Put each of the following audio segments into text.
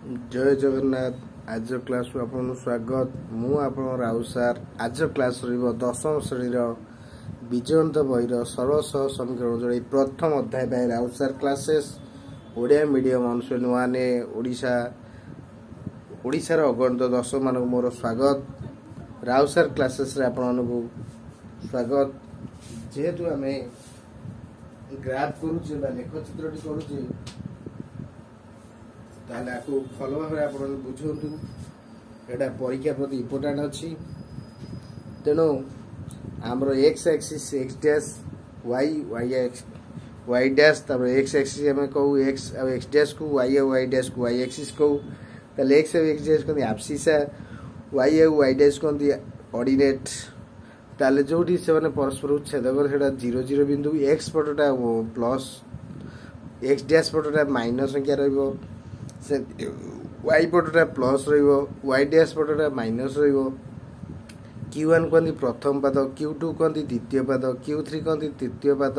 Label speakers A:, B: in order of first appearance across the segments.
A: जय जगन्नाथ। आज क्लास आपन स्वागत। मु आपन राउ सार। आज क्लास रहिबो दशम श्रेणी विजयंत बहिर सरल सह समीकरण जोड़ी प्रथम अध्याय by Rau sir classes Odia medium अनुसून वन ओडिशा ओडिशार अगणित दर्शक मान मोर स्वागत। राउ सार क्लासेस रे आपन को स्वागत। जेहेतु आमे ग्राफ करूचे बा लेखचित्रटी करूचे ताले आपको फॉलो भाव आप बुझंतु एटा परीक्षा प्रति इम्पोर्टेंट अच्छी तेणु आमर X axis X dash Y dash तापर एक्स एक्सिस आम कहू एक्स एक्स डैश को वाई डैश को वाई एक्सिस कहू ताले एक्स एक्स डैश कहते एब्सिसा वाई डैश कहते ऑर्डिनेट ताले जोटी से माने परस्पर छेद कर सेटा 0 0 बिंदु एक्स पटटा प्लस एक्स डैश पटटा माइनस संख्या रहिबो से वाई पटटा प्लस वाई डैश पटटा माइनस Q1 कहती प्रथम पाद Q2 कहती द्वितीय पाद Q3 कहती तृतीय पाद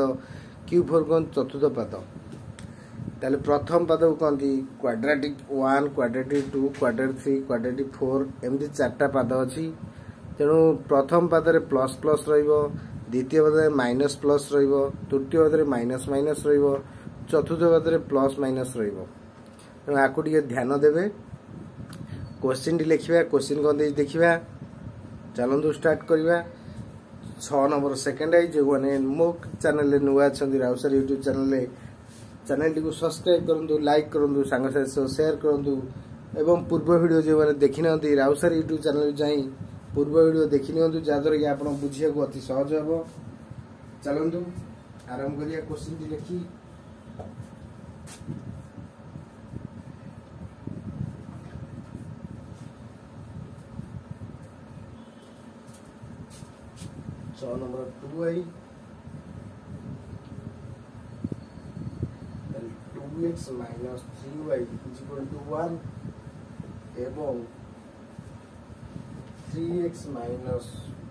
A: Q4 कहती चतुर्थ पाद ताले प्रथम पाद को कहती क्वाड्रेटिक 1 क्वाड्रेटिक 2 क्वाड्रेटिक 3 क्वाड्रेटिक 4 एमती चार्टा पाद अच्छी तेणु प्रथम पाद रे प्लस प्लस द्वितीय पाद रे माइनस प्लस तृतीय पाद रे माइनस माइनस चतुर्थ पाद रे प्लस माइनस तेणु आपको ध्यान देवे क्वेश्चन टी लिखा क्वेश्चन कौन देखा चलतु स्टार्ट करवा 6 नंबर सेकेंड आई जो मैंने मो चैनल नुआ अच्छा राउसार यूट्यूब चैनल टी को सब्सक्राइब करूँ लाइक करूँ सांग शेयर करूँ एवं पूर्व वीडियो जो मैंने देखी ना राउसार यूट्यूब चैनल जाई पूर्व वीडियो देखी नि जहाँद्वारा कि आप बुझे को अति सहज हम चलतु आरंभ करिया क्वेश्चन टी लिखी number 2 I 2x minus 3y is equal to 1 एवं 3x minus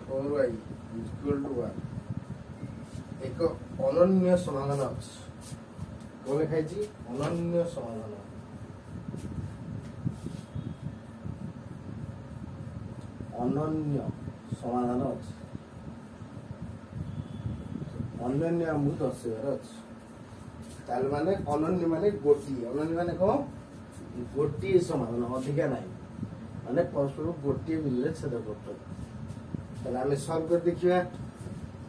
A: 4y is equal to 1 एक अनन्य समाधान अछि कोन लिखा छी अनन्य समाधान अछि अनन्य आमु दर्शार अच्छे माने अनन्य माने गोटी समाधान अधिका ना माने परस्पर गोटे बिंदु छेद कर सल्व कर देखिए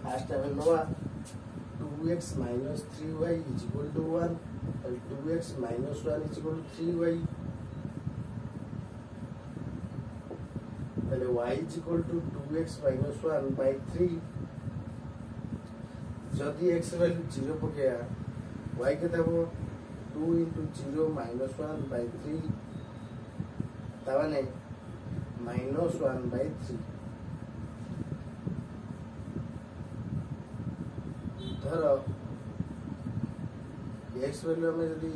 A: फास्ट आम नवा 2x minus 3y is equal to 1 2x minus 1 is equal to 3y y is equal to 2x minus 1 by 3 जदि x वैल्यू 0 पकेया y के देबो 2 into 0 minus 1 by 3 तावाने minus 1 by 3 धर x वैल्यू में यदि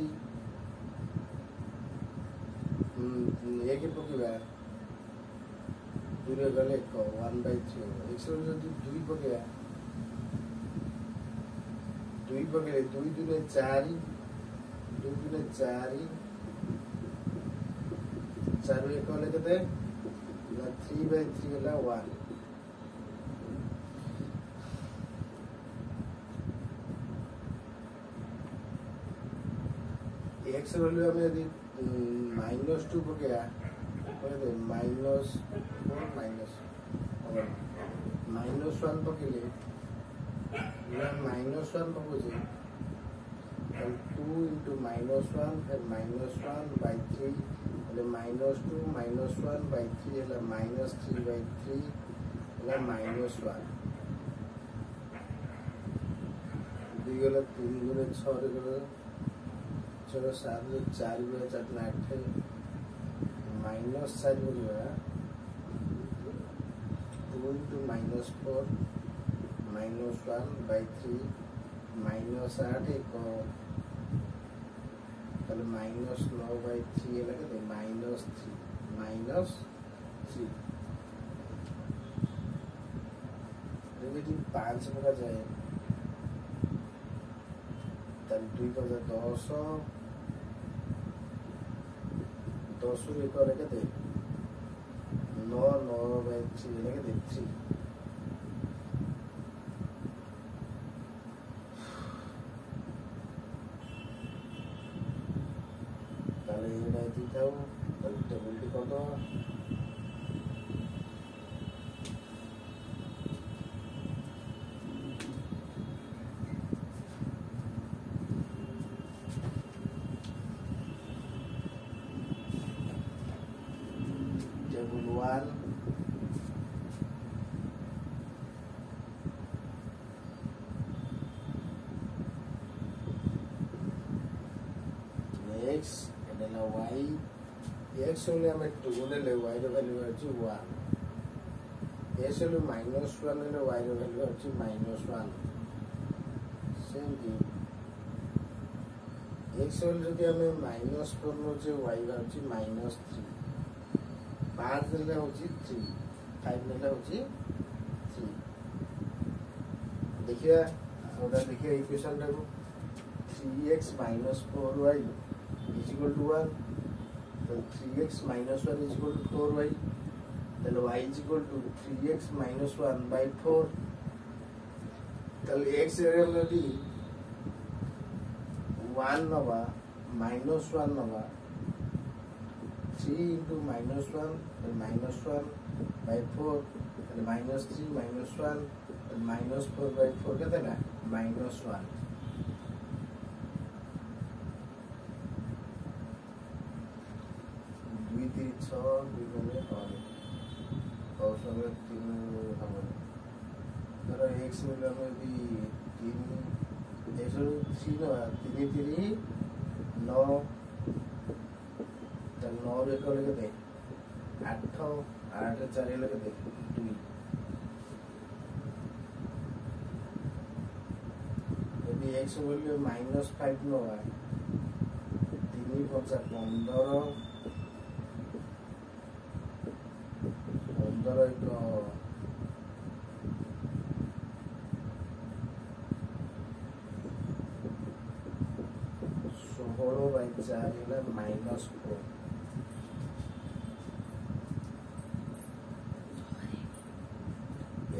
A: एक पकेबा 2 गले 1 by 3 x वैल्यू यदि 2 पकेया 2 पकड़े 2 दुने 4 2 दुने 4 4 एक वाले कहते 3 by 3 होला 1 x वैल्यू हमें यदि -2 पकेया कहते -1 पकेले -1 पकोजे 2 into -1 फिर -1 by 3 એટલે -2 -1 by 3 એટલે -3 by 3 એટલે -1 दी गला 3 गुणे 6 रे गला 6 7 रे 4 गुणे 4 8 -4 हो गया 2 into -4 -1 by 3 -8 एक ताले -9 by 3 है लगे -3 यदि 5 पका जाए ताले 2 10 10 ରୁ 1 ରେ କେତେ 9 9/3 ହେଲେ କେତେ 3 তাহলে এটা দিতে হবে তাহলে টেবিলটি কত টেবিল 1 x এটা হলো y x হলে আমি 2 নিলে y এর ভ্যালু হচ্ছে 1 s হলে -1 হলে y এর ভ্যালু হচ্ছে -1 সেমটি x হলে যদি আমি -4 হচ্ছে y হচ্ছে -3 5 নিলে হচ্ছে 3 5 নিলে হচ্ছে 3 देखिए আমরা দেখি ইকুয়েশনটাকে 3x - 4y is equal to 1 then 3x - 1 is equal to 4y then y is equal to 3x - 1 by 4 তাহলে x এর যদি 1 নবা -1 নবা 3 into -1 then -1 by 4 then -3 -1 then -4 by 4 কেতে না -1 2 3 6 2 গুণে হবে और समेत 3 হবে ধরো x মিলে আমি যদি 3 x হলো 3 না 3 3 9 তাহলে 9 রে করে কেতে 8 8 রে 4 হলে কেতে 2 যদি x বললে -5 ন হয় 3 5 15 15 एक 16/4 হলে -4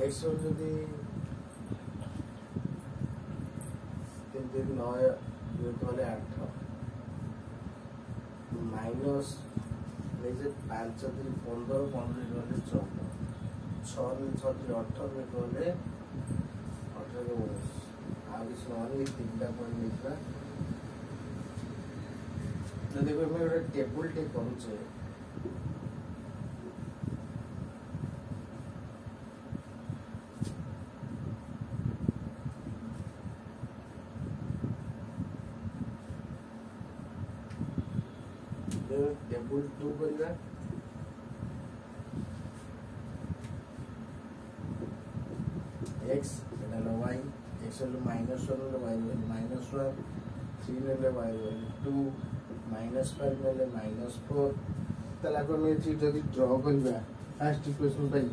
A: x যদি 3 3 9 তাহলে 8 মাইনাস এই যে 5 3 15 15 হলে 14 6 6 18 হলে 18 আর কিছু অনেক তিনটা পয়েন্ট লিখবা যদি আমি একটা টেবিলটি করছে टेबल 2 करिगा x এটা হলো y x হলো -1 হলো y হলো -1 3 হলো y হলো 2 -5 হলো -4 তাহলে এখন আমি যদি ড্র করিবা ফার্স্ট ইকুয়েশন পাই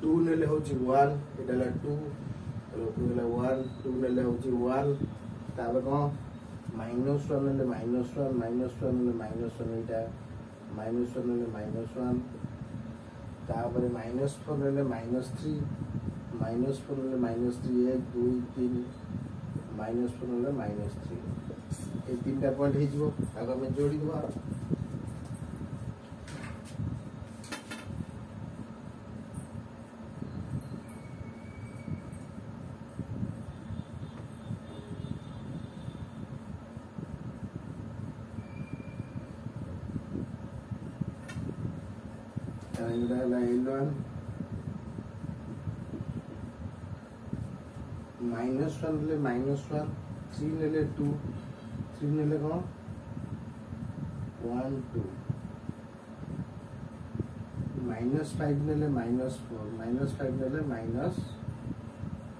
A: 2 নিলে হচ্ছে 1 এটা হলো 2 তাহলে 2 হলো 1 2 নিলে হচ্ছে 1 তারপর কোন -1 হলে -1 -1 হলে -1 এটা -1 হলে -1 তারপরে -4 হলে -3 -4 হলে -3 1 2 3 -4 হলে -3 এই তিনটা পয়েন্ট হয়ে যাব আগে আমি जोड़ी দেব L1 -1 হলে -1 3 নিলে 2 3 নিলে কোন 1 2 -5 নিলে -4 -5 নিলে -4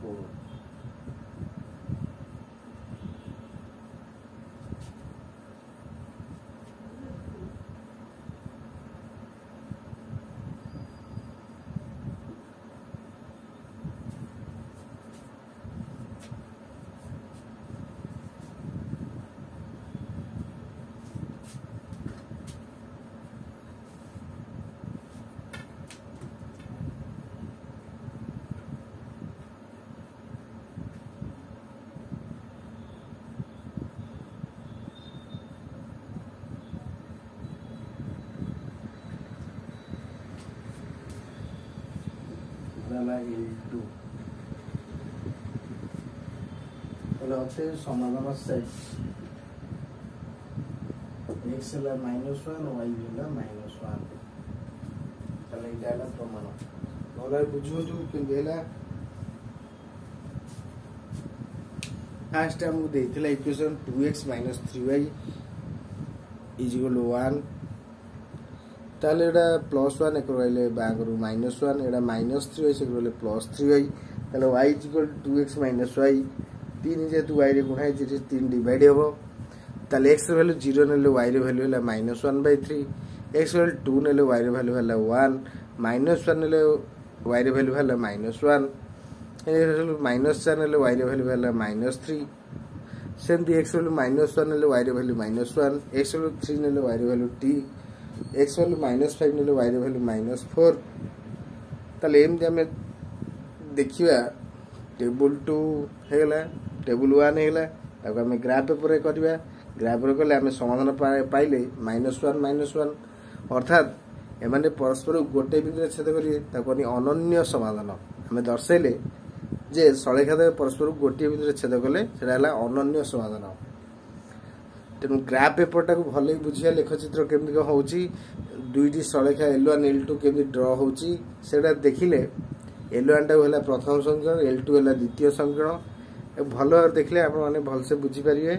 A: -5 ହେଲା L2 তাহলে অতএব সমাধান সেট x ହେଲା -1 y ହେଲା -1 তাহলে এটা হলো প্রমাণ তোরা বুঝুଛୁ কিন্তু ହେଲା ফার্স্ট हमको ଦେଇଥିଲା ইকুয়েশন 2x - 3y = 1 তাহলে এটা +1 এক রইলে বাগରୁ -1 এটা -3y से রইলে +3y তাহলে y = 2x - y 3 যেহেতু y রে গুণা ହେଇଛି 3 ডিভাইড হবো তাহলে x ର ভ্যালু 0 নেলে y ର ভ্যালু ହେଲା -1/3 x ର 2 নেলে y ର ভ্যালু ହେଲା 1 -1 ନେଲେ y ର ଭ୍ୟାଲୁ ହେଲା -1 -4 ନେଲେ y ର ଭ୍ୟାଲୁ ହେଲା -3 ସେମିତି x ର -1 ନେଲେ y ର ଭ୍ୟାଲୁ -1 x ର 3 ନେଲେ y ର ଭ୍ୟାଲୁ t x ର -5 ନେଲେ y ର ଭ୍ୟାଲୁ -4 ତାହେଲେ ଏମିତି ଆମେ ଦେଖିବା टेबल 2 हेगला टेबल 1 हेगला ताको हम ग्राफ पेपर रे करबा ग्राफ रे करले हम समाधान पाइले -1 अर्थात एमाने परस्पर गोटे बिंदु छेद करी ताको अनन्य समाधान हम दर्शाइले जे सलेखा परस्पर गोटे बिंदु छेद कले सेटा हला अनन्य समाधान तेनु ग्राफ पेपर टाको भले बुझिया लेखचित्र केमि को होउची दुईटी सलेखा L1 L2 केमि ड्रा होउची सेटा देखिले L1 टा प्रथम समीकरण L2 द्वितीय समीकरण भल देखले आप भल से बुझी पारिबे।